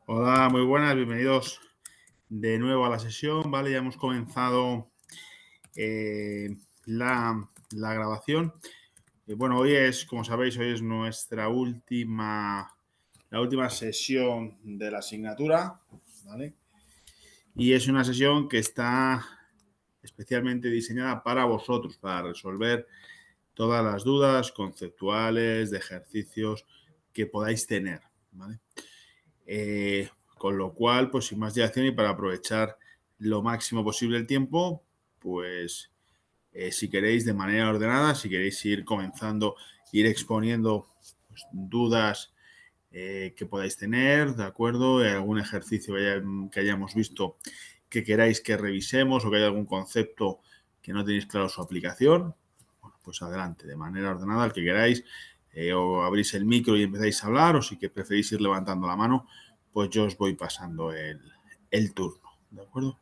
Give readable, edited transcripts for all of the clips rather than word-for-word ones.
Hola, muy buenas, bienvenidos de nuevo a la sesión, ¿vale? Ya hemos comenzado la grabación. Bueno, hoy es, como sabéis, hoy es nuestra la última sesión de la asignatura, ¿vale? Y es una sesión que está especialmente diseñada para vosotros, para resolver todas las dudas conceptuales, de ejercicios que podáis tener, ¿vale? Con lo cual, pues sin más dilación y para aprovechar lo máximo posible el tiempo, pues si queréis de manera ordenada, si queréis ir comenzando, ir exponiendo pues, dudas que podáis tener, ¿de acuerdo? Algún ejercicio que hayamos visto que queráis que revisemos o que haya algún concepto que no tenéis claro su aplicación, bueno, pues adelante, de manera ordenada, el que queráis, o abrís el micro y empezáis a hablar, o si que preferís ir levantando la mano, pues yo os voy pasando el turno, ¿de acuerdo?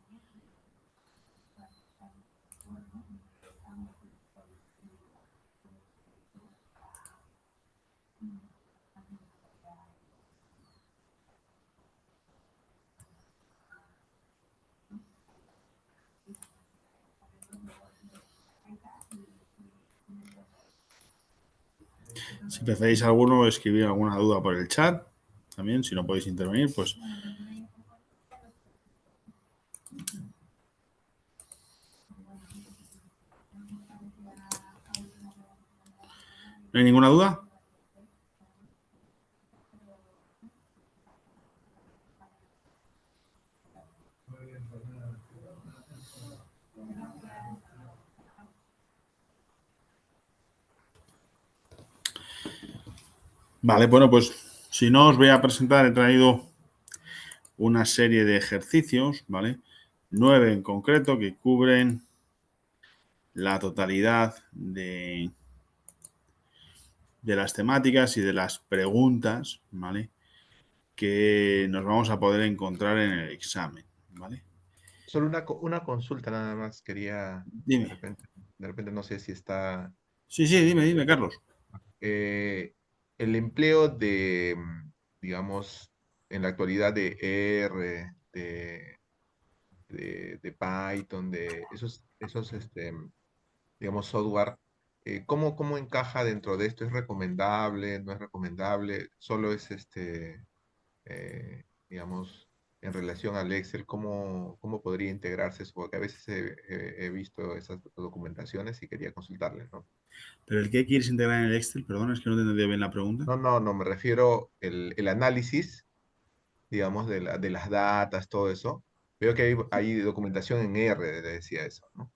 Si preferís alguno, escribir alguna duda por el chat, también, si no podéis intervenir, pues... ¿No hay ninguna duda? Vale, bueno, pues si no os voy a presentar, he traído una serie de ejercicios, ¿vale? 9 en concreto que cubren la totalidad de las temáticas y de las preguntas, ¿vale? Que nos vamos a poder encontrar en el examen, ¿vale? Solo una consulta nada más quería, Dime. de repente no sé si está Sí, sí, dime, Carlos. el empleo de, digamos, en la actualidad de R, de Python, de esos digamos, software, ¿cómo encaja dentro de esto? ¿Es recomendable? ¿No es recomendable? ¿Solo es digamos, en relación al Excel, cómo podría integrarse eso? Porque a veces he visto esas documentaciones y quería consultarles, ¿no? ¿Pero el qué quieres integrar en el Excel? Perdón, es que no te entendí bien la pregunta. No, me refiero el análisis, digamos, de las datas, todo eso. Veo que hay documentación en R, le decía eso, ¿no?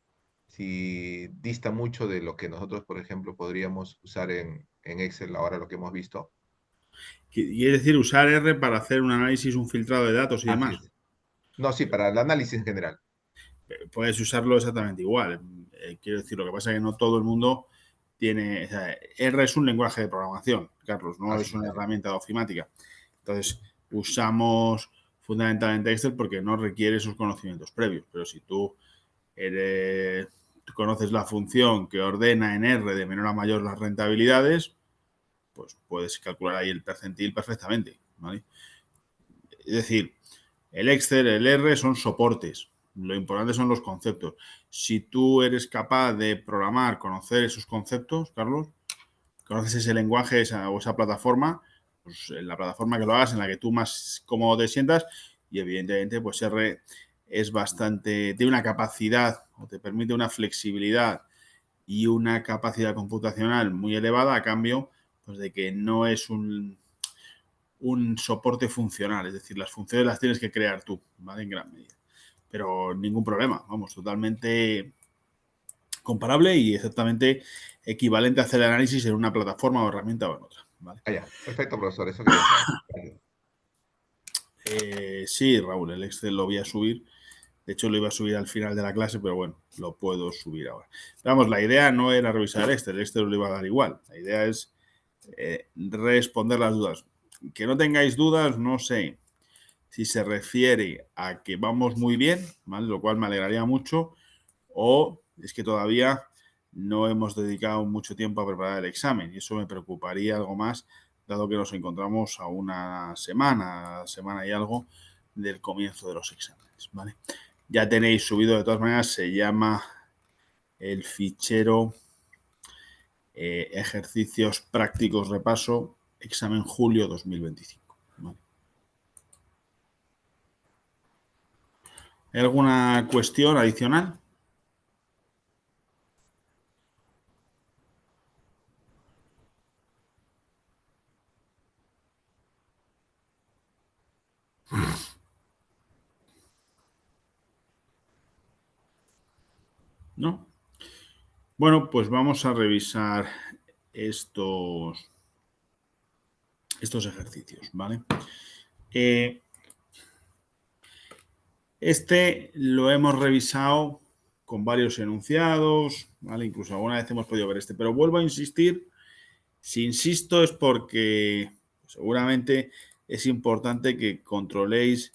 Si dista mucho de lo que nosotros, por ejemplo, podríamos usar en Excel ahora lo que hemos visto. Quiere decir usar R para hacer un análisis, un filtrado de datos y Así demás. es. No, sí, para el análisis en general. Puedes usarlo exactamente igual. Quiero decir, lo que pasa es que no todo el mundo tiene... O sea, R es un lenguaje de programación, Carlos, no Así es una es. herramienta de ofimática. Entonces, usamos fundamentalmente Excel porque no requiere esos conocimientos previos. Pero si tú conoces la función que ordena en R de menor a mayor las rentabilidades, pues puedes calcular ahí el percentil perfectamente, ¿vale? Es decir, el Excel, el R son soportes. Lo importante son los conceptos. Si tú eres capaz de programar, conocer esos conceptos, Carlos, conoces ese lenguaje o esa plataforma, pues en la plataforma que lo hagas, en la que tú más cómodo te sientas, y evidentemente, pues R es bastante, tiene una capacidad o te permite una flexibilidad y una capacidad computacional muy elevada a cambio pues, de que no es un soporte funcional, es decir, las funciones las tienes que crear tú, ¿vale? En gran medida. Pero ningún problema, vamos, totalmente comparable y exactamente equivalente a hacer el análisis en una plataforma o herramienta o en otra, ¿vale? Ah, ya. Perfecto, profesor. Eso quería saber. Gracias. Sí, Raúl, el Excel lo voy a subir. De hecho, lo iba a subir al final de la clase, pero bueno, lo puedo subir ahora. Vamos, la idea no era revisar el Excel lo iba a dar igual. La idea es responder las dudas. Que no tengáis dudas, no sé si se refiere a que vamos muy bien, ¿vale? Lo cual me alegraría mucho, o es que todavía no hemos dedicado mucho tiempo a preparar el examen y eso me preocuparía algo más dado que nos encontramos a una semana y algo del comienzo de los exámenes, ¿vale? Ya tenéis subido, de todas maneras, se llama el fichero ejercicios prácticos repaso, examen julio 2025. ¿Vale? ¿Hay alguna cuestión adicional? ¿No? Bueno, pues vamos a revisar estos ejercicios, ¿vale? Este lo hemos revisado con varios enunciados, ¿vale? Incluso alguna vez hemos podido ver este, pero vuelvo a insistir. Si insisto es porque seguramente es importante que controléis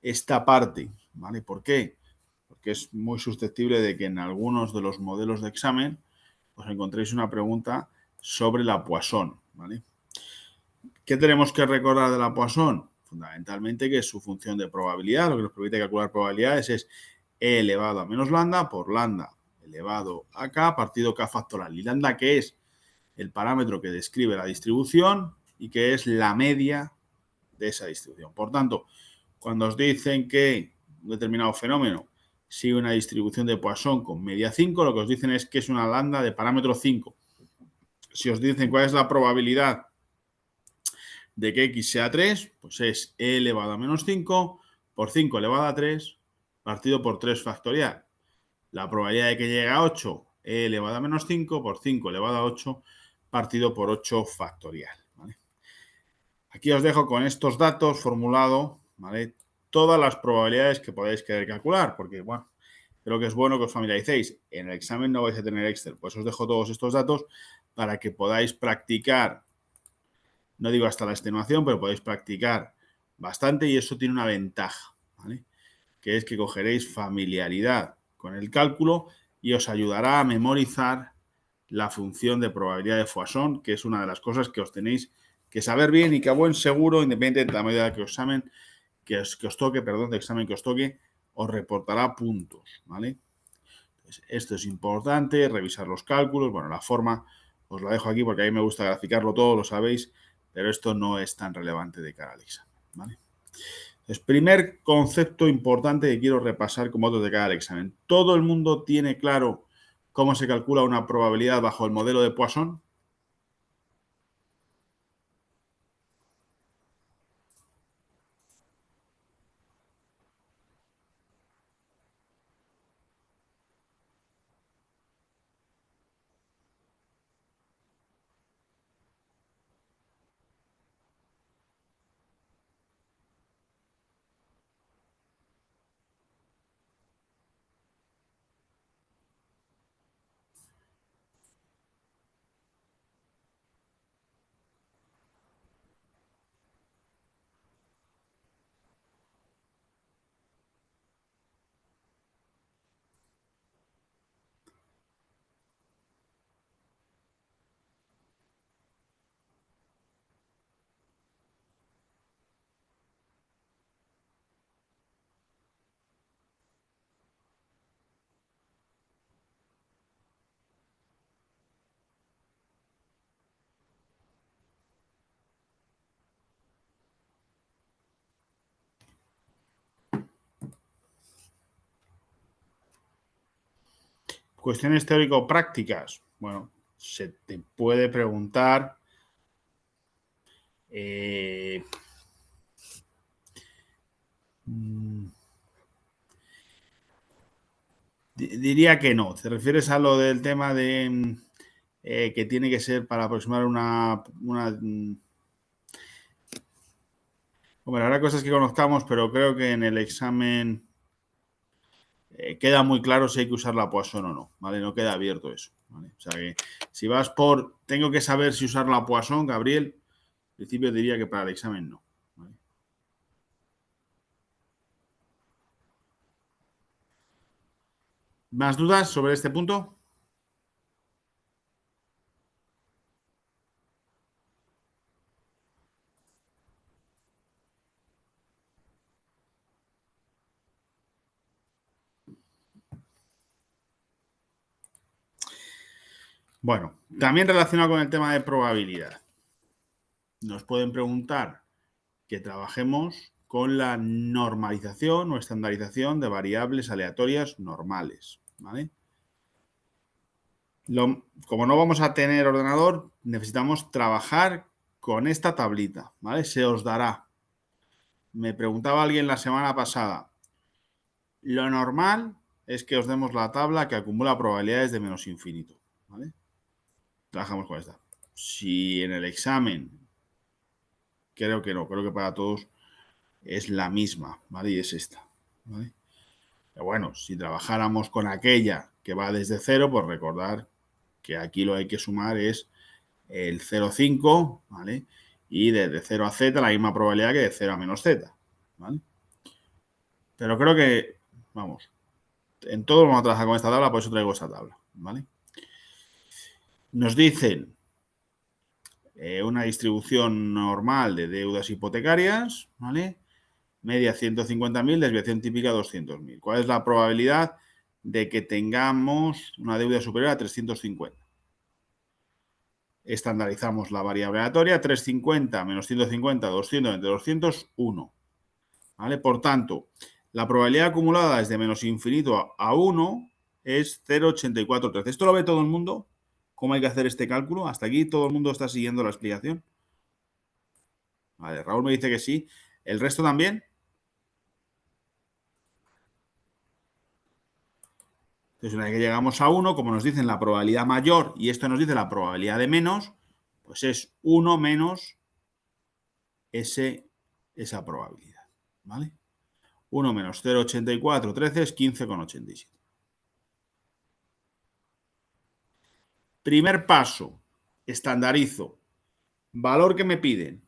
esta parte, ¿vale? ¿Por qué? Porque es muy susceptible de que en algunos de los modelos de examen os encontréis una pregunta sobre la Poisson, ¿vale? ¿Qué tenemos que recordar de la Poisson? Fundamentalmente que su función de probabilidad, lo que nos permite calcular probabilidades, es e elevado a menos lambda por lambda elevado a k partido k factorial. Y lambda, que es el parámetro que describe la distribución y que es la media de esa distribución. Por tanto, cuando os dicen que un determinado fenómeno sigue una distribución de Poisson con media 5, lo que os dicen es que es una lambda de parámetro 5. Si os dicen cuál es la probabilidad de que x sea 3, pues es e elevado a menos 5 por 5 elevado a 3 partido por 3 factorial. La probabilidad de que llegue a 8, e elevado a menos 5 por 5 elevado a 8 partido por 8 factorial. ¿Vale? Aquí os dejo con estos datos formulado, ¿vale? Todas las probabilidades que podáis querer calcular, porque, bueno, creo que es bueno que os familiaricéis. En el examen no vais a tener Excel, pues os dejo todos estos datos para que podáis practicar, no digo hasta la extenuación, pero podéis practicar bastante y eso tiene una ventaja, ¿vale? Que es que cogeréis familiaridad con el cálculo y os ayudará a memorizar la función de probabilidad de Poisson, que es una de las cosas que os tenéis que saber bien y que a buen seguro, independientemente de la medida que os examen, de examen que os toque, os reportará puntos, ¿vale? Entonces, esto es importante, revisar los cálculos, bueno, la forma os la dejo aquí porque a mí me gusta graficarlo todo, lo sabéis, pero esto no es tan relevante de cara al examen, ¿vale? Entonces, primer concepto importante que quiero repasar como otro de cara al examen. ¿Todo el mundo tiene claro cómo se calcula una probabilidad bajo el modelo de Poisson? Cuestiones teórico-prácticas. Bueno, se te puede preguntar diría que no. ¿Te refieres a lo del tema de que tiene que ser para aproximar Hombre, habrá cosas que conozcamos, pero creo que en el examen queda muy claro si hay que usar la Poisson o no, ¿vale? No queda abierto eso, ¿vale? O sea que si vas por tengo que saber si usar la Poisson, Gabriel, en principio diría que para el examen no. ¿Vale? ¿Más dudas sobre este punto? Bueno, también relacionado con el tema de probabilidad. Nos pueden preguntar que trabajemos con la normalización o estandarización de variables aleatorias normales, ¿vale? Como no vamos a tener ordenador, necesitamos trabajar con esta tablita, ¿vale? Se os dará. Me preguntaba alguien la semana pasada. Lo normal es que os demos la tabla que acumula probabilidades de menos infinito, ¿vale? Trabajamos con esta. Si en el examen, creo que no, creo que para todos es la misma, ¿vale? Y es esta, ¿vale? Pero bueno, si trabajáramos con aquella que va desde cero, pues recordar que aquí lo que hay que sumar es el 0,5, ¿vale? Y desde 0 a z la misma probabilidad que de 0 a menos z, ¿vale? Pero creo que, vamos, en todo vamos a trabajar con esta tabla, por eso traigo esta tabla, ¿vale? Nos dicen una distribución normal de deudas hipotecarias, ¿vale? Media 150.000, desviación típica 200.000. ¿Cuál es la probabilidad de que tengamos una deuda superior a 350? Estandarizamos la variable aleatoria, 350 menos 150, 200 entre 200, 1. ¿Vale? Por tanto, la probabilidad acumulada desde menos infinito a 1 es 0,8413. ¿Esto lo ve todo el mundo? ¿Cómo hay que hacer este cálculo? ¿Hasta aquí todo el mundo está siguiendo la explicación? Vale, Raúl me dice que sí. ¿El resto también? Entonces, una vez que llegamos a 1, como nos dicen la probabilidad mayor y esto nos dice la probabilidad de menos, pues es 1 menos esa probabilidad. ¿Vale? 1 menos 0,8413 es 15,87. Primer paso, estandarizo. Valor que me piden,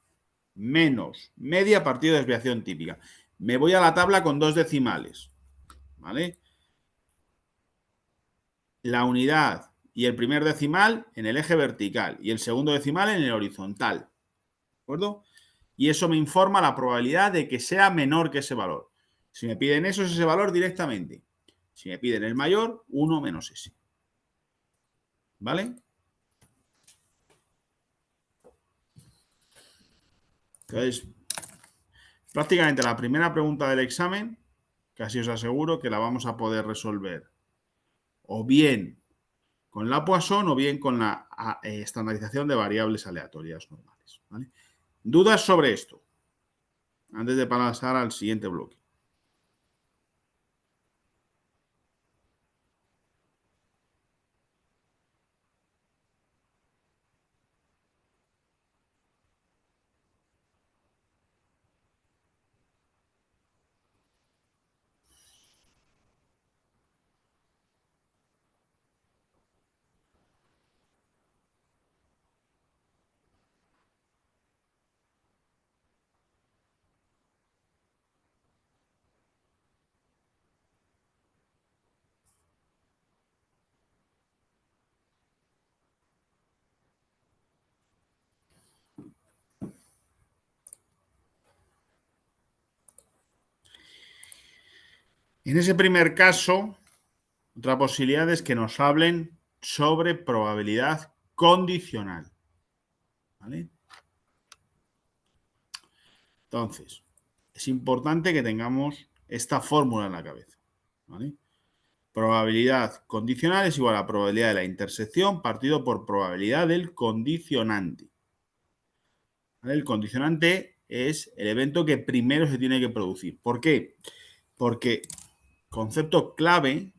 menos media partido de desviación típica. Me voy a la tabla con dos decimales, ¿vale? La unidad y el primer decimal en el eje vertical y el segundo decimal en el horizontal, ¿de acuerdo? Y eso me informa la probabilidad de que sea menor que ese valor. Si me piden eso, es ese valor directamente. Si me piden el mayor, 1 menos ese. ¿Vale? Entonces, prácticamente la primera pregunta del examen, casi os aseguro que la vamos a poder resolver o bien con la Poisson o bien con la estandarización de variables aleatorias normales. ¿Vale? ¿Dudas sobre esto? Antes de pasar al siguiente bloque. En ese primer caso, otra posibilidad es que nos hablen sobre probabilidad condicional. ¿Vale? Entonces, es importante que tengamos esta fórmula en la cabeza. ¿Vale? Probabilidad condicional es igual a probabilidad de la intersección partido por probabilidad del condicionante. ¿Vale? El condicionante es el evento que primero se tiene que producir. ¿Por qué? Porque concepto clave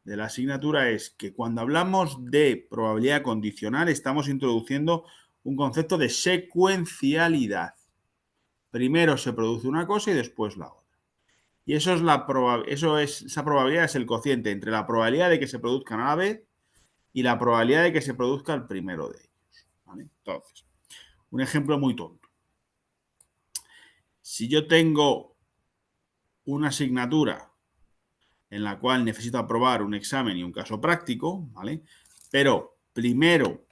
de la asignatura es que cuando hablamos de probabilidad condicional estamos introduciendo un concepto de secuencialidad. Primero se produce una cosa y después la otra. Y esa probabilidad es el cociente entre la probabilidad de que se produzcan a la vez y la probabilidad de que se produzca el primero de ellos. ¿Vale? Entonces, un ejemplo muy tonto. Si yo tengo una asignatura en la cual necesito aprobar un examen y un caso práctico, ¿vale? Pero primero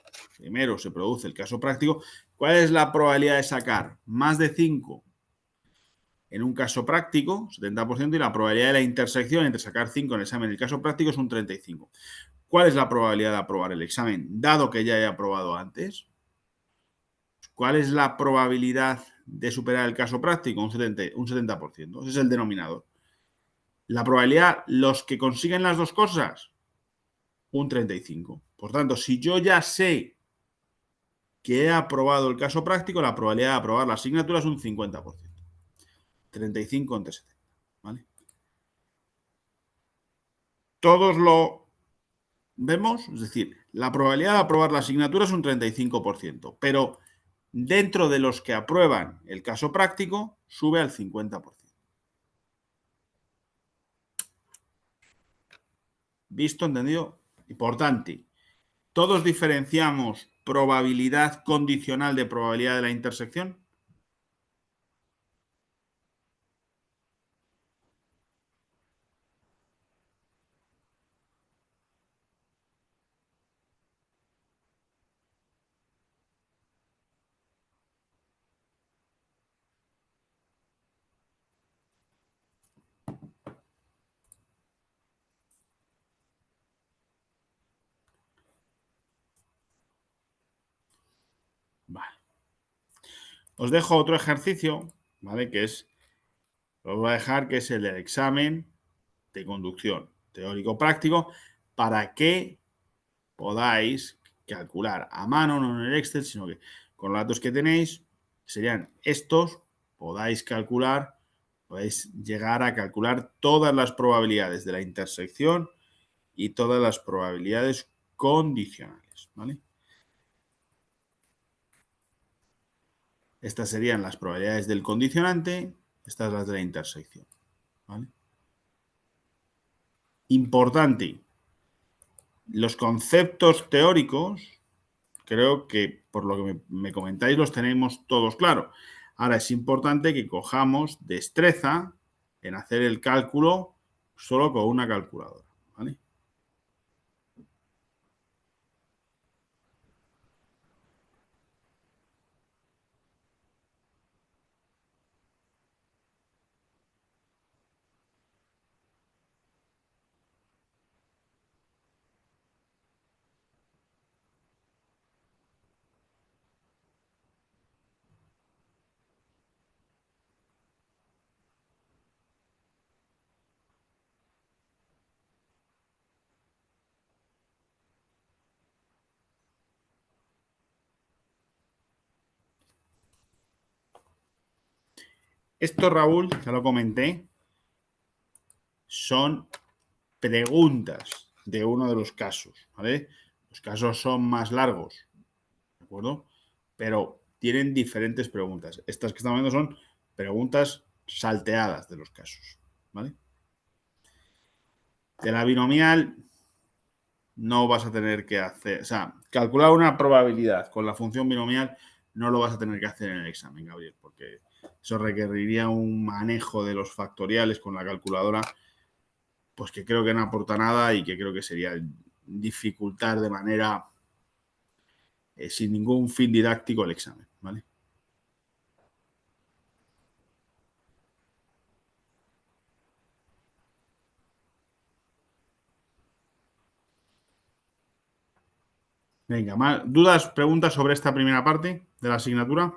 se produce el caso práctico, ¿cuál es la probabilidad de sacar más de 5 en un caso práctico, 70%, y la probabilidad de la intersección entre sacar 5 en el examen y el caso práctico es un 35%. ¿Cuál es la probabilidad de aprobar el examen, dado que ya he aprobado antes? ¿Cuál es la probabilidad de superar el caso práctico? Un 70%. Ese es el denominador. La probabilidad, los que consiguen las dos cosas, un 35%. Por tanto, si yo ya sé que he aprobado el caso práctico, la probabilidad de aprobar la asignatura es un 50%. 35 entre 70. ¿Vale? Todos lo vemos, es decir, la probabilidad de aprobar la asignatura es un 35%, pero dentro de los que aprueban el caso práctico sube al 50%. ¿Visto? ¿Entendido? Importante. Todos diferenciamos probabilidad condicional de probabilidad de la intersección. Vale. Os dejo otro ejercicio, ¿vale? Os voy a dejar que es el del examen de conducción teórico-práctico para que podáis calcular a mano, no en el Excel, sino que con los datos que tenéis serían estos, podáis llegar a calcular todas las probabilidades de la intersección y todas las probabilidades condicionales, ¿vale? Estas serían las probabilidades del condicionante, estas las de la intersección, ¿vale? Importante, los conceptos teóricos, creo que por lo que me comentáis los tenemos todos claros. Ahora es importante que cojamos destreza en hacer el cálculo solo con una calculadora, ¿vale? Esto, Raúl, ya lo comenté, son preguntas de uno de los casos, ¿vale? Los casos son más largos, ¿de acuerdo? Pero tienen diferentes preguntas. Estas que estamos viendo son preguntas salteadas de los casos, ¿vale? De la binomial no vas a tener que hacer, o sea, calcular una probabilidad con la función binomial no lo vas a tener que hacer en el examen, Gabriel, porque eso requeriría un manejo de los factoriales con la calculadora, pues que creo que no aporta nada y que creo que sería dificultar de manera sin ningún fin didáctico el examen, ¿vale? Venga, más dudas, preguntas sobre esta primera parte de la asignatura.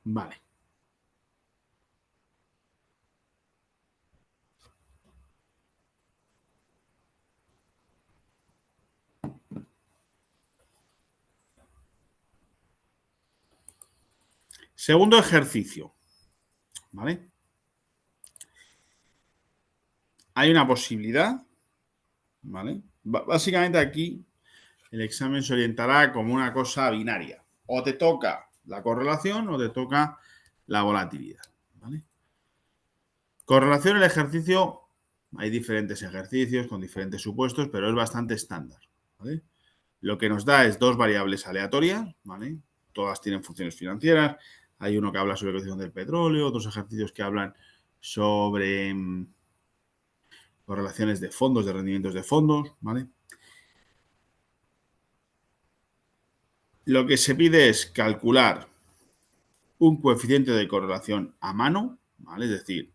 Vale. Segundo ejercicio, ¿vale? Hay una posibilidad, ¿vale? Básicamente aquí el examen se orientará como una cosa binaria. O te toca la correlación o te toca la volatilidad, ¿vale? Correlación el ejercicio, hay diferentes ejercicios con diferentes supuestos, pero es bastante estándar, ¿vale? Lo que nos da es dos variables aleatorias, ¿vale? Todas tienen funciones financieras. Hay uno que habla sobre cotización del petróleo, otros ejercicios que hablan sobre correlaciones de fondos, de rendimientos de fondos, ¿vale? Lo que se pide es calcular un coeficiente de correlación a mano, ¿vale? Es decir,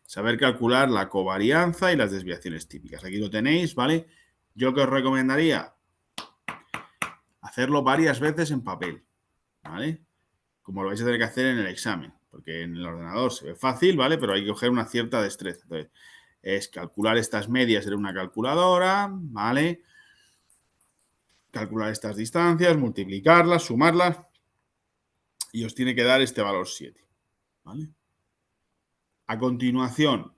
saber calcular la covarianza y las desviaciones típicas. Aquí lo tenéis, ¿vale? Yo que os recomendaría hacerlo varias veces en papel, ¿vale? Como lo vais a tener que hacer en el examen, porque en el ordenador se ve fácil, ¿vale? Pero hay que coger una cierta destreza. Entonces, es calcular estas medias en una calculadora, ¿vale? Calcular estas distancias, multiplicarlas, sumarlas, y os tiene que dar este valor 7, ¿vale? A continuación,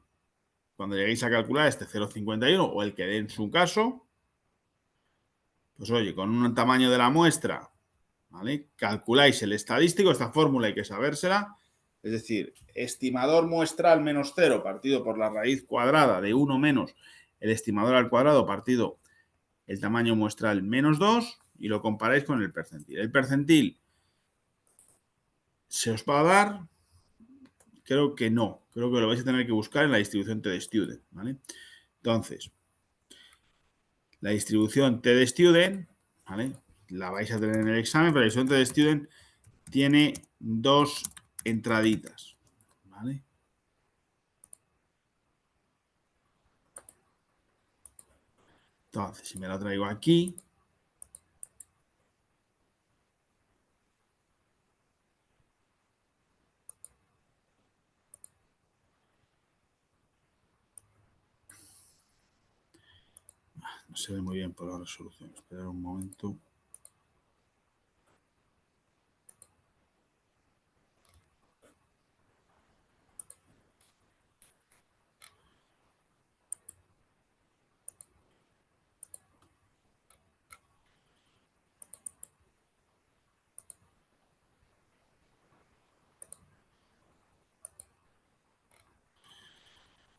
cuando lleguéis a calcular este 0,51 o el que dé en su caso, pues oye, con un tamaño de la muestra, ¿vale? Calculáis el estadístico, esta fórmula hay que sabérsela, es decir, estimador muestral menos 0 partido por la raíz cuadrada de 1 menos el estimador al cuadrado partido el tamaño muestral menos 2 y lo comparáis con el percentil. El percentil se os va a dar, creo que no, creo que lo vais a tener que buscar en la distribución TD-Student, ¿vale? Entonces, la distribución TD-Student, ¿vale? La vais a tener en el examen, pero la distribución TD-Student tiene dos entraditas, ¿vale? Entonces, si me la traigo aquí, no se ve muy bien por la resolución. Esperad un momento.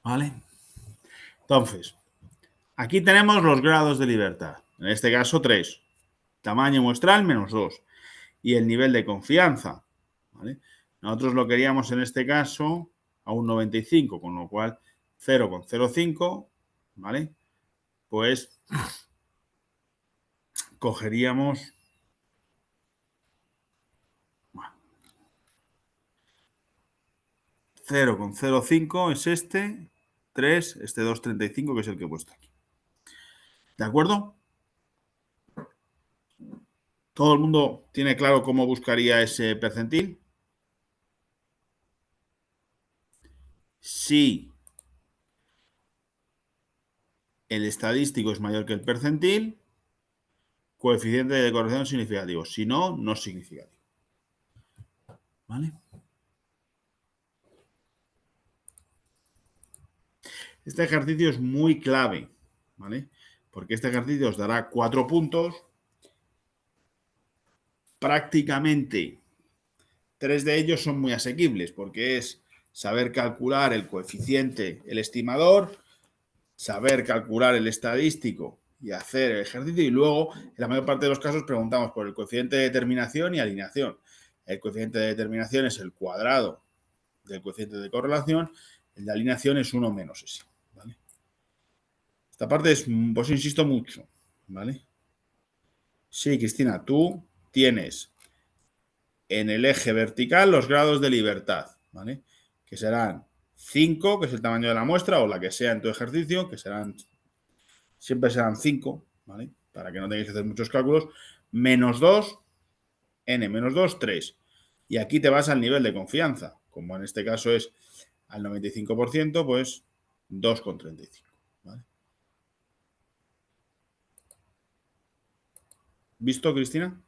¿Vale? Entonces, aquí tenemos los grados de libertad. En este caso, 3. Tamaño muestral, menos 2. Y el nivel de confianza, ¿vale? Nosotros lo queríamos en este caso a un 95, con lo cual 0,05, ¿vale? Pues cogeríamos 0,05 es este, 3, este 2,35 que es el que he puesto aquí. ¿De acuerdo? ¿Todo el mundo tiene claro cómo buscaría ese percentil? Si el estadístico es mayor que el percentil, coeficiente de corrección significativo. Si no, no es significativo. ¿Vale? Este ejercicio es muy clave, ¿vale? Porque este ejercicio os dará 4 puntos. Prácticamente 3 de ellos son muy asequibles, porque es saber calcular el coeficiente, el estimador, saber calcular el estadístico y hacer el ejercicio. Y luego, en la mayor parte de los casos, preguntamos por el coeficiente de determinación y alineación. El coeficiente de determinación es el cuadrado del coeficiente de correlación. El de alineación es 1 menos ese. ¿Vale? Esta parte es, pues insisto mucho. ¿Vale? Sí, Cristina, tú tienes en el eje vertical los grados de libertad. ¿Vale? Que serán 5, que es el tamaño de la muestra, o la que sea en tu ejercicio, que siempre serán 5, ¿vale? Para que no tengáis que hacer muchos cálculos, menos 2, n menos 2, 3. Y aquí te vas al nivel de confianza. Como en este caso es al 95%, pues 2,35. ¿Vale? ¿Visto, Cristina?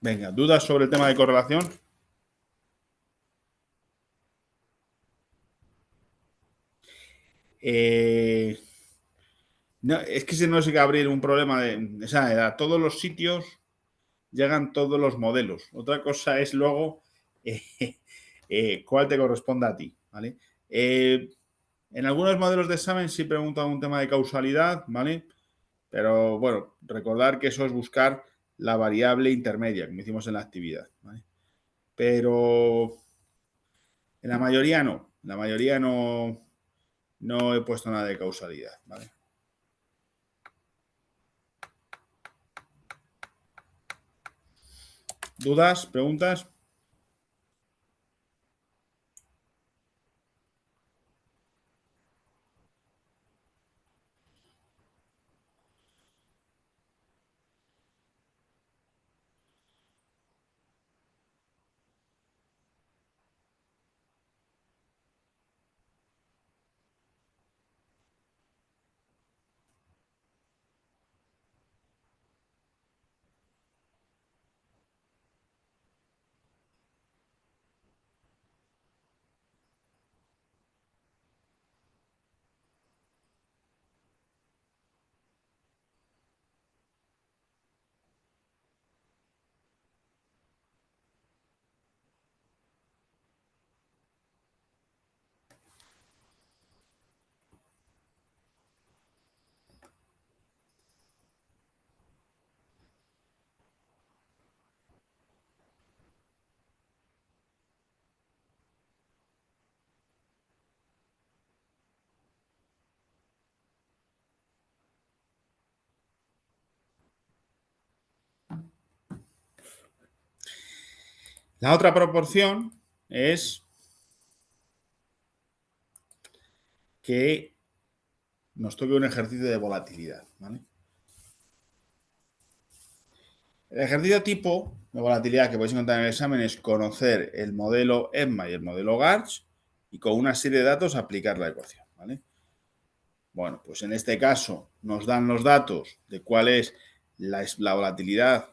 Venga, ¿dudas sobre el tema de correlación? No, es que si no sé que abrir un problema de... O sea, a todos los sitios llegan todos los modelos. Otra cosa es luego eh, cuál te corresponde a ti, ¿vale? En algunos modelos de examen sí preguntan un tema de causalidad, ¿vale? Pero bueno, recordar que eso es buscar la variable intermedia, como hicimos en la actividad, ¿vale? Pero en la mayoría no. En la mayoría no he puesto nada de causalidad, ¿vale? ¿Dudas? ¿Preguntas? La otra proporción es que nos toque un ejercicio de volatilidad, ¿vale? El ejercicio tipo de volatilidad que podéis encontrar en el examen es conocer el modelo EMMA y el modelo GARCH y con una serie de datos aplicar la ecuación, ¿vale? Bueno, pues en este caso nos dan los datos de cuál es la volatilidad,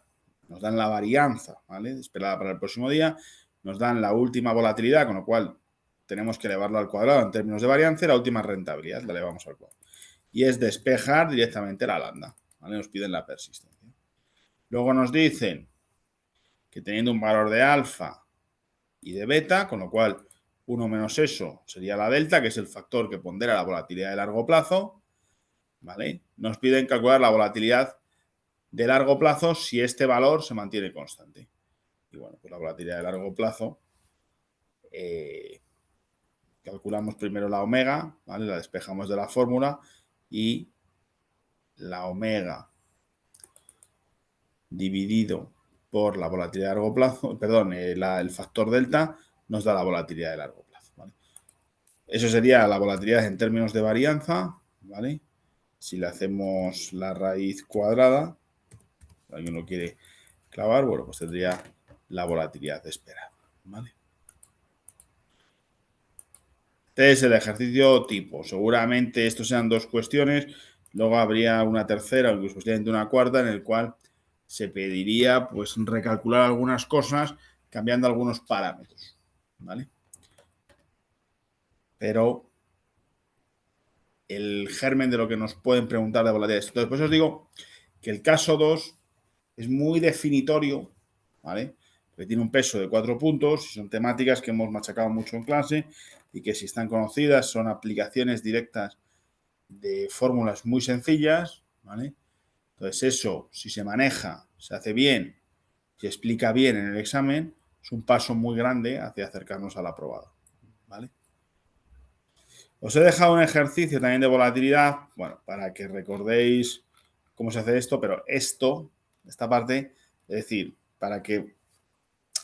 nos dan la varianza, ¿vale? Esperada para el próximo día, nos dan la última volatilidad, con lo cual tenemos que elevarlo al cuadrado en términos de varianza y la última rentabilidad la elevamos al cuadrado. Y es despejar directamente la lambda, ¿vale? Nos piden la persistencia. Luego nos dicen que teniendo un valor de alfa y de beta, con lo cual 1 menos eso sería la delta, que es el factor que pondera la volatilidad de largo plazo, ¿vale? Nos piden calcular la volatilidad de largo plazo si este valor se mantiene constante. Y bueno, pues la volatilidad de largo plazo, calculamos primero la omega, ¿vale? La despejamos de la fórmula y la omega dividido por la volatilidad de largo plazo, perdón, el factor delta nos da la volatilidad de largo plazo, ¿vale? Eso sería la volatilidad en términos de varianza, ¿vale? Si le hacemos la raíz cuadrada, si alguien lo quiere clavar, bueno, pues tendría la volatilidad esperada, ¿vale? Este es el ejercicio tipo. Seguramente estos sean dos cuestiones, luego habría una tercera o incluso posiblemente una cuarta en el cual se pediría pues recalcular algunas cosas cambiando algunos parámetros, ¿vale? Pero el germen de lo que nos pueden preguntar de volatilidad. Entonces, por eso os digo que el caso 2 es muy definitorio, ¿vale? Porque tiene un peso de 4 puntos y son temáticas que hemos machacado mucho en clase y que si están conocidas son aplicaciones directas de fórmulas muy sencillas, ¿vale? Entonces eso, si se maneja, se hace bien, se explica bien en el examen, es un paso muy grande hacia acercarnos al aprobado, ¿vale? Os he dejado un ejercicio también de volatilidad, bueno, para que recordéis cómo se hace esto, pero esta parte, es decir, para que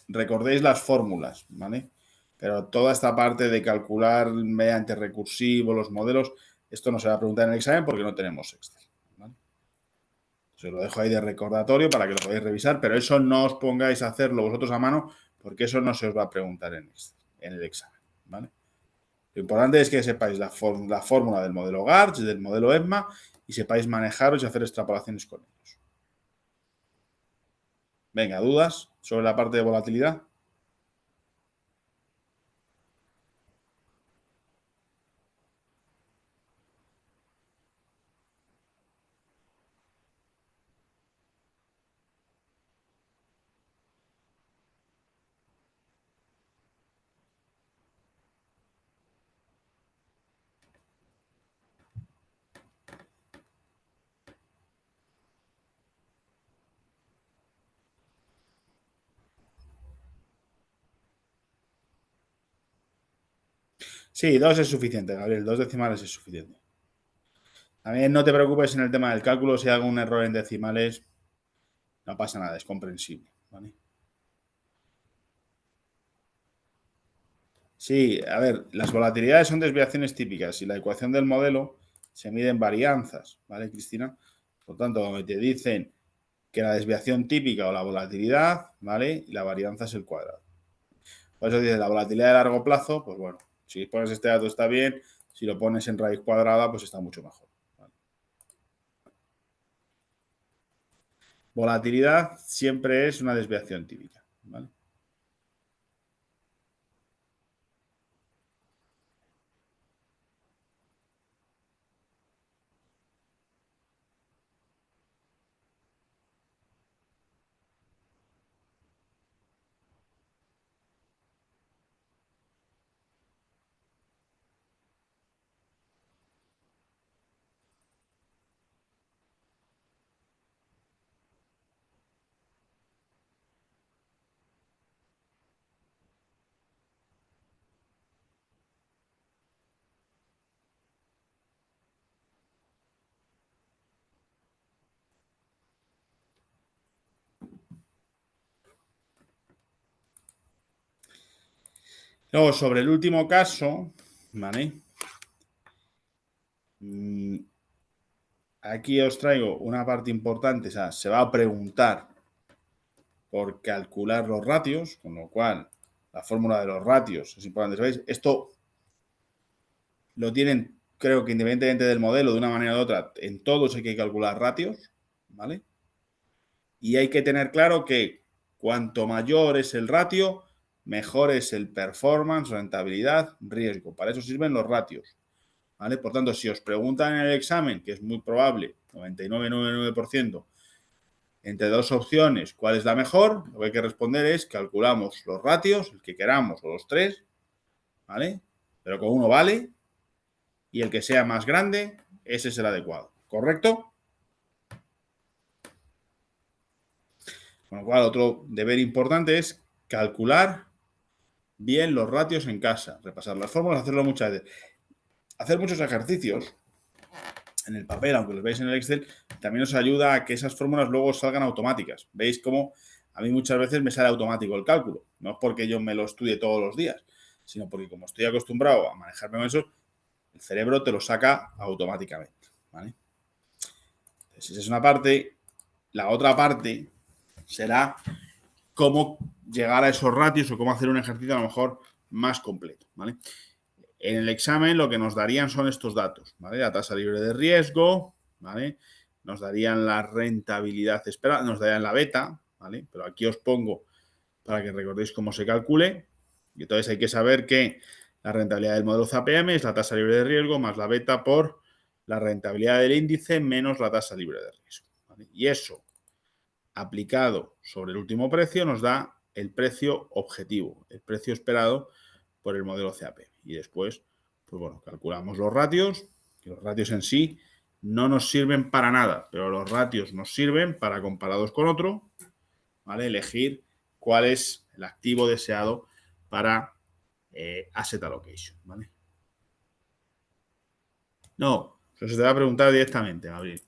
recordéis las fórmulas, ¿vale? Pero toda esta parte de calcular mediante recursivo los modelos, esto no se va a preguntar en el examen porque no tenemos Excel, ¿vale? Os lo dejo ahí de recordatorio para que lo podáis revisar, pero eso no os pongáis a hacerlo vosotros a mano porque eso no se os va a preguntar en el examen, ¿vale? Lo importante es que sepáis la fórmula del modelo Garch, del modelo ESMA y sepáis manejaros y hacer extrapolaciones con ellos. Venga, ¿dudas sobre la parte de volatilidad? Sí, 2 es suficiente, Gabriel. 2 decimales es suficiente. También no te preocupes en el tema del cálculo. Si hay algún error en decimales, no pasa nada, es comprensible, ¿vale? Sí, a ver, las volatilidades son desviaciones típicas y la ecuación del modelo se mide en varianzas, ¿vale, Cristina? Por tanto, te dicen que la desviación típica o la volatilidad, ¿vale? Y la varianza es el cuadrado. Por eso dice la volatilidad de largo plazo, pues bueno, si pones este dato está bien, si lo pones en raíz cuadrada, pues está mucho mejor. ¿Vale? Volatilidad siempre es una desviación típica, ¿vale? Luego, sobre el último caso, ¿vale? Aquí os traigo una parte importante, o sea, se va a preguntar por calcular los ratios, con lo cual la fórmula de los ratios es importante, ¿sabéis? Esto lo tienen, creo que independientemente del modelo, de una manera u otra, en todos hay que calcular ratios, ¿vale? Y hay que tener claro que cuanto mayor es el ratio, mejor es el performance, rentabilidad, riesgo. Para eso sirven los ratios, ¿vale? Por tanto, si os preguntan en el examen, que es muy probable, 99,99%, entre dos opciones, ¿cuál es la mejor? Lo que hay que responder es calculamos los ratios, el que queramos, o los tres, ¿vale? Pero con uno vale, y el que sea más grande, ese es el adecuado. ¿Correcto? Con lo cual, otro deber importante es calcular bien los ratios en casa, repasar las fórmulas, hacerlo muchas veces. Hacer muchos ejercicios en el papel, aunque los veáis en el Excel, también os ayuda a que esas fórmulas luego salgan automáticas. ¿Veis cómo a mí muchas veces me sale automático el cálculo? No es porque yo me lo estudie todos los días, sino porque como estoy acostumbrado a manejarme con eso, el cerebro te lo saca automáticamente, ¿vale? Entonces, esa es una parte. La otra parte será cómo llegar a esos ratios o cómo hacer un ejercicio a lo mejor más completo, ¿vale? En el examen lo que nos darían son estos datos, ¿vale? La tasa libre de riesgo, ¿vale? Nos darían la rentabilidad esperada, nos darían la beta, ¿vale? Pero aquí os pongo para que recordéis cómo se calcule. Y entonces hay que saber que la rentabilidad del modelo CAPM es la tasa libre de riesgo más la beta por la rentabilidad del índice menos la tasa libre de riesgo, ¿vale? Y eso, aplicado sobre el último precio, nos da el precio objetivo, el precio esperado por el modelo CAPM. Y después, pues bueno, calculamos los ratios, que los ratios en sí no nos sirven para nada, pero los ratios nos sirven para, comparados con otro, ¿vale? Elegir cuál es el activo deseado para asset allocation, ¿vale? No, eso se te va a preguntar directamente, Gabriel.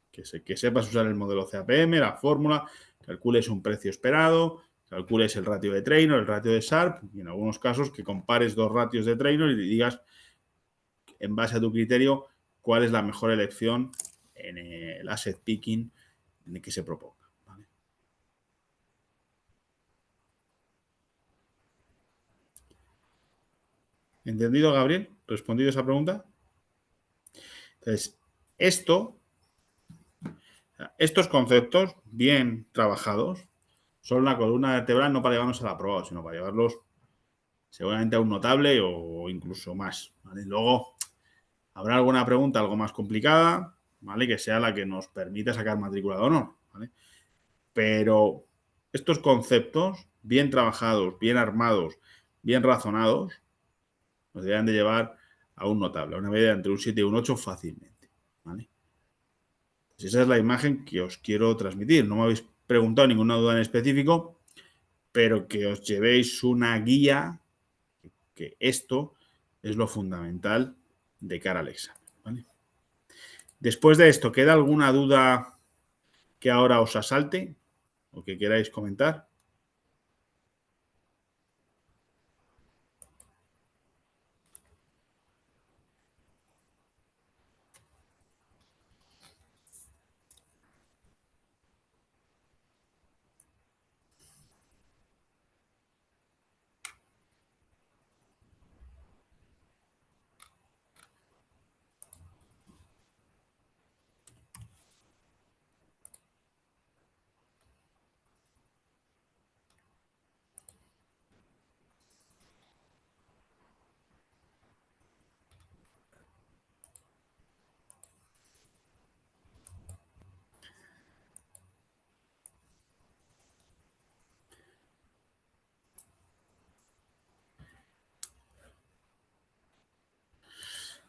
Que sepas usar el modelo CAPM, la fórmula, calcules un precio esperado, calcules el ratio de Traynor, el ratio de Sharpe, y en algunos casos que compares dos ratios de Traynor y digas, en base a tu criterio, cuál es la mejor elección en el asset picking en el que se proponga. ¿Vale? ¿Entendido, Gabriel? ¿Respondido esa pregunta? Entonces, estos conceptos bien trabajados son la columna vertebral no para llevarnos al aprobado, sino para llevarlos seguramente a un notable o incluso más. ¿Vale? Luego habrá alguna pregunta algo más complicada, ¿vale? Que sea la que nos permita sacar matrícula de honor, ¿vale? Pero estos conceptos bien trabajados, bien armados, bien razonados, nos deberán de llevar a un notable, a una media entre un 7 y un 8 fácilmente, ¿vale? Pues esa es la imagen que os quiero transmitir. No me habéis preguntado ninguna duda en específico, pero que os llevéis una guía, que esto es lo fundamental de cara al examen, ¿vale? Después de esto, ¿queda alguna duda que ahora os asalte o que queráis comentar?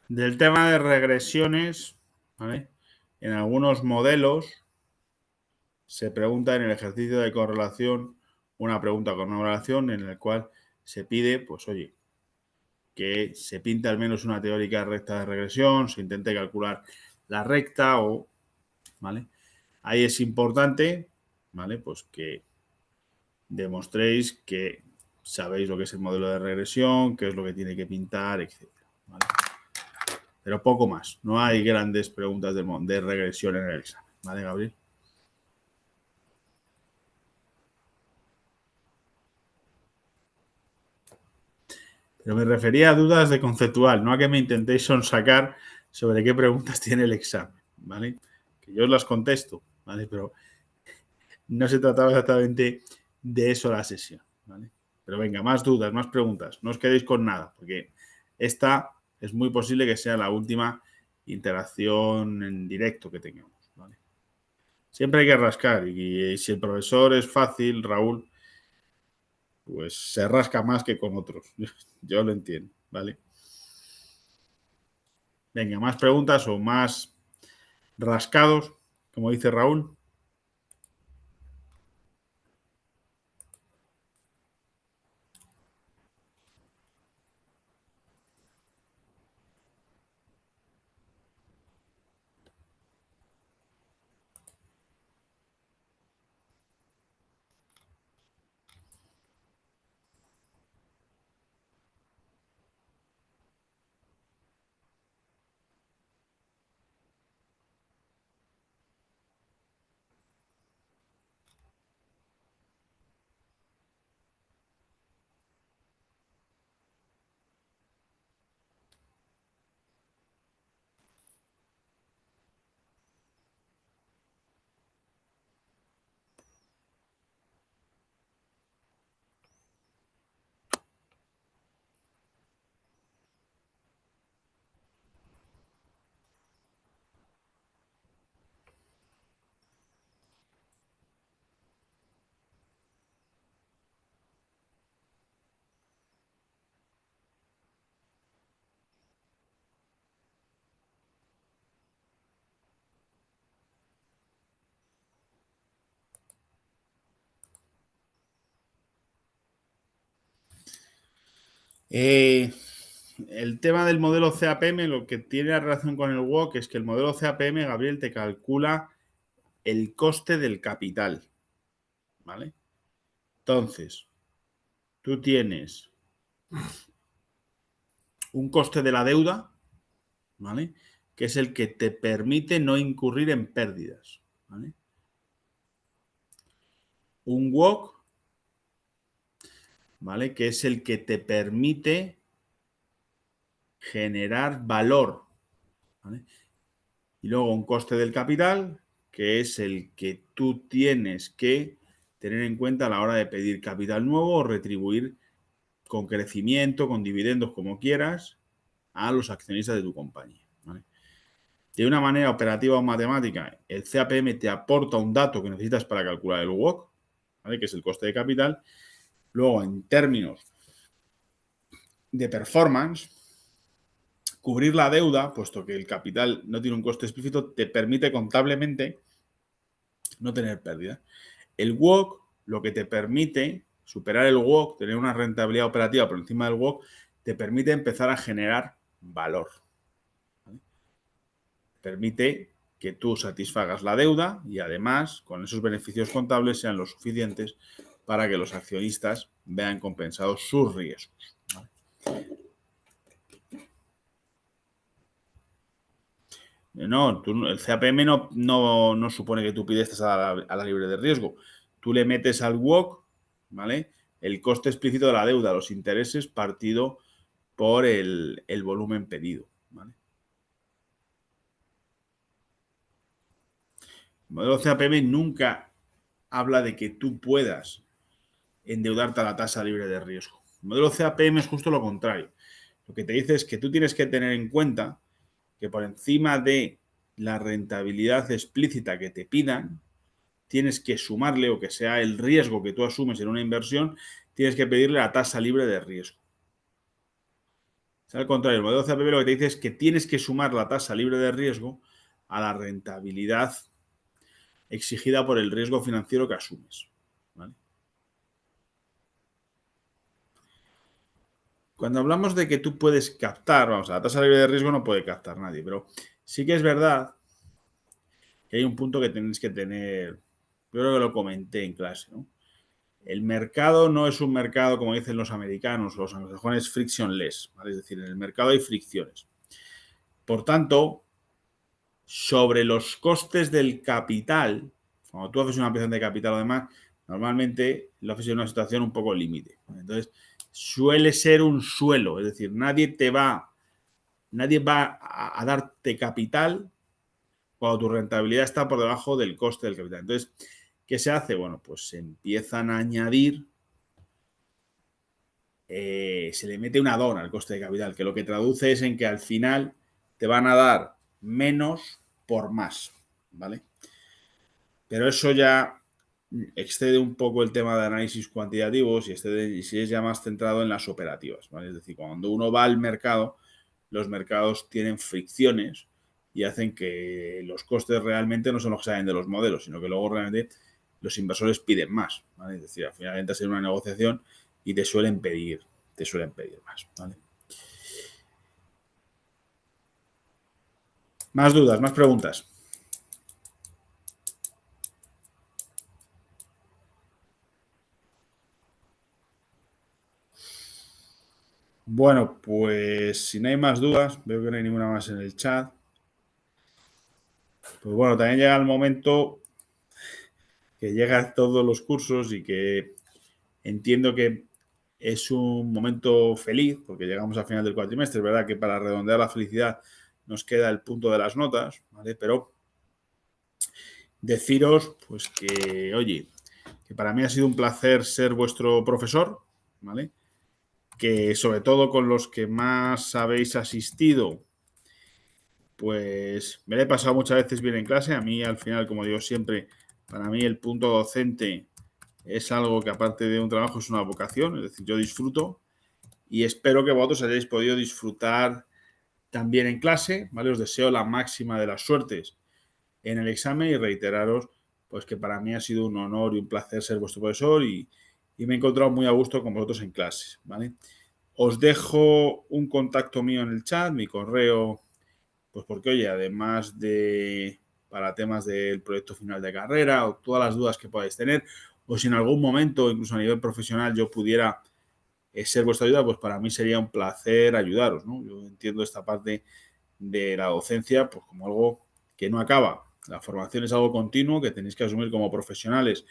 Del tema de regresiones, ¿vale? En algunos modelos se pregunta en el ejercicio de correlación una pregunta con una relación en el cual se pide, pues oye, que se pinte al menos una teórica recta de regresión, se intente calcular la recta o, ¿vale? Ahí es importante, ¿vale? Pues que demostréis que sabéis lo que es el modelo de regresión, qué es lo que tiene que pintar, etc. ¿Vale? Pero poco más. No hay grandes preguntas de regresión en el examen. ¿Vale, Gabriel? Pero me refería a dudas de conceptual, no a que me intentéis sonsacar sobre qué preguntas tiene el examen, ¿vale? Que yo os las contesto, ¿vale? Pero no se trataba exactamente de eso la sesión, ¿vale? Pero venga, más dudas, más preguntas. No os quedéis con nada, porque esta es muy posible que sea la última interacción en directo que tengamos, ¿vale? Siempre hay que rascar y si el profesor es fácil, Raúl, pues se rasca más que con otros. Yo lo entiendo, ¿vale? Venga, más preguntas o más rascados, como dice Raúl. El tema del modelo CAPM, lo que tiene relación con el WOC es que el modelo CAPM, Gabriel, te calcula el coste del capital, ¿vale? Entonces, tú tienes un coste de la deuda, ¿vale? Que es el que te permite no incurrir en pérdidas, ¿vale? un WOC, ¿vale? Que es el que te permite generar valor, ¿vale? Y luego un coste del capital, que es el que tú tienes que tener en cuenta a la hora de pedir capital nuevo o retribuir con crecimiento, con dividendos, como quieras, a los accionistas de tu compañía, ¿vale? De una manera operativa o matemática, el CAPM te aporta un dato que necesitas para calcular el WOC, ¿vale? Que es el coste de capital. Luego, en términos de performance, cubrir la deuda, puesto que el capital no tiene un coste explícito, te permite contablemente no tener pérdida. El WOC, lo que te permite, superar el WOC, tener una rentabilidad operativa por encima del WOC, te permite empezar a generar valor, ¿vale? Permite que tú satisfagas la deuda y además con esos beneficios contables sean lo suficientes para que los accionistas vean compensados sus riesgos, ¿vale? No, el CAPM no supone que tú pides a la libre de riesgo. Tú le metes al WOC, ¿vale? El coste explícito de la deuda, los intereses partido por el volumen pedido, ¿vale? El modelo CAPM nunca habla de que tú puedas endeudarte a la tasa libre de riesgo. El modelo CAPM es justo lo contrario. Lo que te dice es que tú tienes que tener en cuenta que por encima de la rentabilidad explícita que te pidan, tienes que sumarle, o que sea el riesgo que tú asumes en una inversión, tienes que pedirle la tasa libre de riesgo. O sea, al contrario, el modelo CAPM lo que te dice es que tienes que sumar la tasa libre de riesgo a la rentabilidad exigida por el riesgo financiero que asumes, ¿vale? Cuando hablamos de que tú puedes captar, vamos, a la tasa libre de riesgo no puede captar nadie, pero sí que es verdad que hay un punto que tenéis que tener, yo creo que lo comenté en clase, ¿no? El mercado no es un mercado, como dicen los americanos, los anglosajones, frictionless, ¿vale? Es decir, en el mercado hay fricciones. Por tanto, sobre los costes del capital, cuando tú haces una ampliación de capital o demás, normalmente lo haces en una situación un poco límite. Entonces, suele ser un suelo, es decir, nadie va a darte capital cuando tu rentabilidad está por debajo del coste del capital. Entonces, ¿qué se hace? Bueno, pues se empiezan a añadir, se le mete una dona al coste de capital, que lo que traduce es en que al final te van a dar menos por más, ¿vale? Pero eso ya excede un poco el tema de análisis cuantitativos y si es ya más centrado en las operativas, ¿vale? Es decir, cuando uno va al mercado, los mercados tienen fricciones y hacen que los costes realmente no son los que salen de los modelos, sino que luego realmente los inversores piden más, ¿vale? Es decir, al final entras en una negociación y te suelen pedir más, ¿vale? Más dudas, más preguntas. Bueno, pues si no hay más dudas, veo que no hay ninguna más en el chat. Pues bueno, también llega el momento que llegan todos los cursos y que entiendo que es un momento feliz porque llegamos al final del cuatrimestre. Es verdad que para redondear la felicidad nos queda el punto de las notas, ¿vale? Pero deciros, pues que, oye, que para mí ha sido un placer ser vuestro profesor, ¿vale? Que sobre todo con los que más habéis asistido, pues me lo he pasado muchas veces bien en clase. A mí, al final, como digo siempre, para mí el punto docente es algo que, aparte de un trabajo, es una vocación. Es decir, yo disfruto y espero que vosotros hayáis podido disfrutar también en clase, ¿vale? Os deseo la máxima de las suertes en el examen y reiteraros, pues, que para mí ha sido un honor y un placer ser vuestro profesor y me he encontrado muy a gusto con vosotros en clase, ¿vale? Os dejo un contacto mío en el chat, mi correo, pues porque, oye, además de para temas del proyecto final de carrera o todas las dudas que podáis tener, o si en algún momento, incluso a nivel profesional, yo pudiera ser vuestra ayuda, pues para mí sería un placer ayudaros, ¿no? Yo entiendo esta parte de la docencia pues como algo que no acaba. La formación es algo continuo que tenéis que asumir como profesionales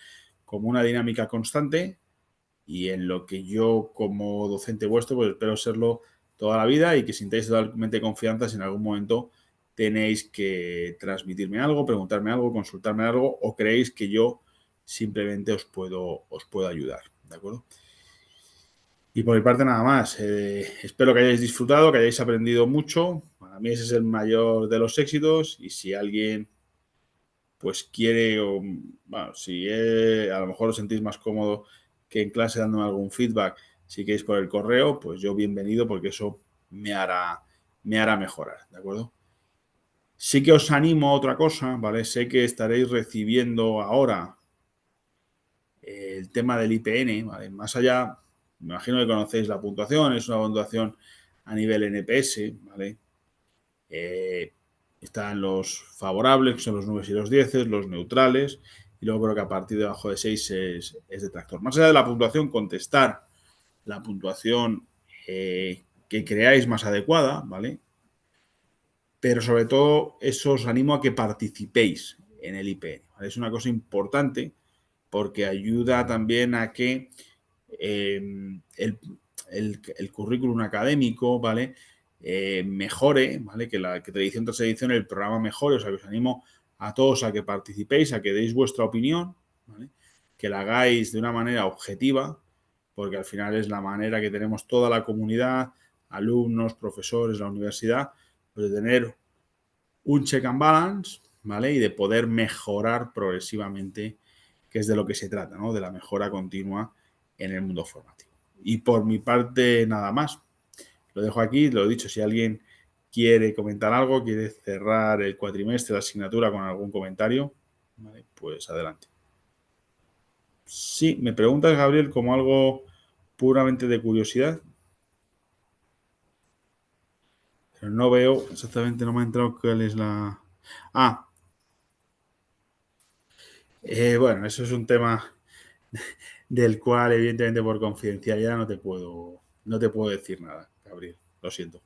como una dinámica constante y en lo que yo como docente vuestro pues espero serlo toda la vida y que sintáis totalmente confianza si en algún momento tenéis que transmitirme algo, preguntarme algo, consultarme algo o creéis que yo simplemente os puedo ayudar, ¿de acuerdo? Y por mi parte nada más. Espero que hayáis disfrutado, que hayáis aprendido mucho. Para mí ese es el mayor de los éxitos y si alguien pues quiere, o, bueno, si a lo mejor os sentís más cómodo que en clase dándome algún feedback, si queréis por el correo, pues yo bienvenido porque eso me hará mejorar, ¿de acuerdo? Sí que os animo a otra cosa, ¿vale? Sé que estaréis recibiendo ahora el tema del IPN, ¿vale? Más allá, me imagino que conocéis la puntuación, es una puntuación a nivel NPS, ¿vale? Están los favorables, que son los 9 y los 10, los neutrales, y luego creo que a partir de abajo de 6 es detractor. Más allá de la puntuación, contestar la puntuación que creáis más adecuada, ¿vale? Pero sobre todo, eso os animo a que participéis en el IPN, ¿vale? Es una cosa importante porque ayuda también a que el currículum académico, ¿vale? Mejore, ¿vale? Que de edición tras edición el programa mejore, o sea, que os animo a todos a que participéis, a que deis vuestra opinión, ¿vale? Que la hagáis de una manera objetiva, porque al final es la manera que tenemos toda la comunidad, alumnos, profesores, la universidad, pues de tener un check and balance, ¿vale? Y de poder mejorar progresivamente, que es de lo que se trata, ¿no? De la mejora continua en el mundo formativo. Y por mi parte, nada más. Lo dejo aquí, lo he dicho, si alguien quiere comentar algo, quiere cerrar el cuatrimestre, la asignatura con algún comentario, ¿vale? Pues adelante. Sí, me preguntas, Gabriel, como algo puramente de curiosidad. Pero no veo exactamente, no me ha entrado cuál es la... Ah, bueno, eso es un tema del cual, evidentemente, por confidencialidad no te puedo decir nada, Gabriel. Lo siento.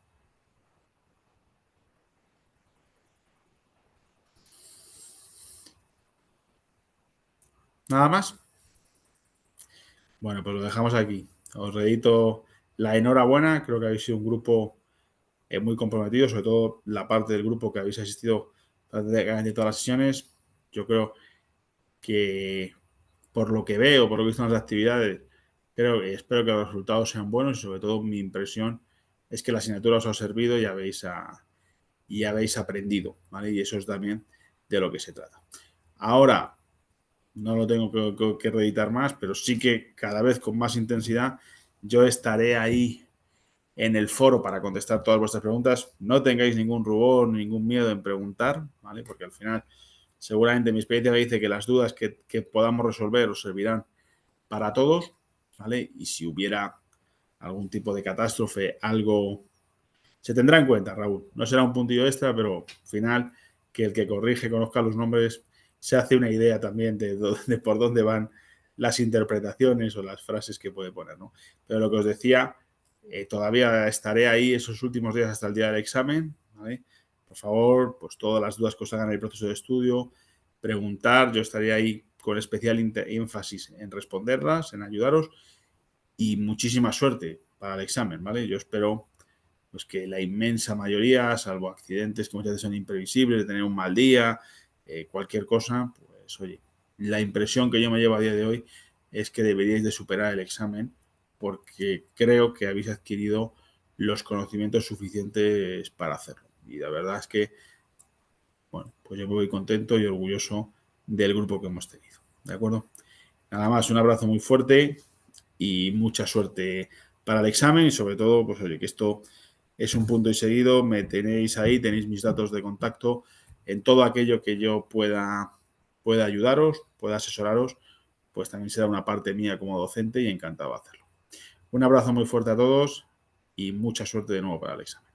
¿Nada más? Bueno, pues lo dejamos aquí. Os reitero la enhorabuena. Creo que habéis sido un grupo muy comprometido, sobre todo la parte del grupo que habéis asistido prácticamente todas las sesiones. Yo creo que, por lo que veo, por lo que he visto en las actividades, espero que los resultados sean buenos y sobre todo mi impresión es que la asignatura os ha servido y habéis aprendido, ¿vale? Y eso es también de lo que se trata. Ahora, no lo tengo que reeditar más, pero sí que cada vez con más intensidad yo estaré ahí en el foro para contestar todas vuestras preguntas. No tengáis ningún rubor, ningún miedo en preguntar, ¿vale? Porque al final, seguramente mi experiencia me dice que las dudas que podamos resolver os servirán para todos, ¿vale? Y si hubiera algún tipo de catástrofe, algo se tendrá en cuenta, Raúl. No será un puntillo extra, pero al final que el que corrige conozca los nombres se hace una idea también de por dónde van las interpretaciones o las frases que puede poner, ¿no? Pero lo que os decía, todavía estaré ahí esos últimos días hasta el día del examen, ¿vale? Por favor, pues todas las dudas que os hagan en el proceso de estudio, preguntar, yo estaré ahí con especial énfasis en responderlas, en ayudaros y muchísima suerte para el examen, ¿vale? Yo espero pues que la inmensa mayoría, salvo accidentes que muchas veces son imprevisibles, tener un mal día, cualquier cosa, pues oye, la impresión que yo me llevo a día de hoy es que deberíais de superar el examen porque creo que habéis adquirido los conocimientos suficientes para hacerlo. Y la verdad es que, bueno, pues yo me voy contento y orgulloso del grupo que hemos tenido. ¿De acuerdo? Nada más, un abrazo muy fuerte y mucha suerte para el examen y sobre todo, pues oye, que esto es un punto y seguido, me tenéis ahí, tenéis mis datos de contacto en todo aquello que yo pueda ayudaros, pueda asesoraros, pues también será una parte mía como docente y encantado de hacerlo. Un abrazo muy fuerte a todos y mucha suerte de nuevo para el examen.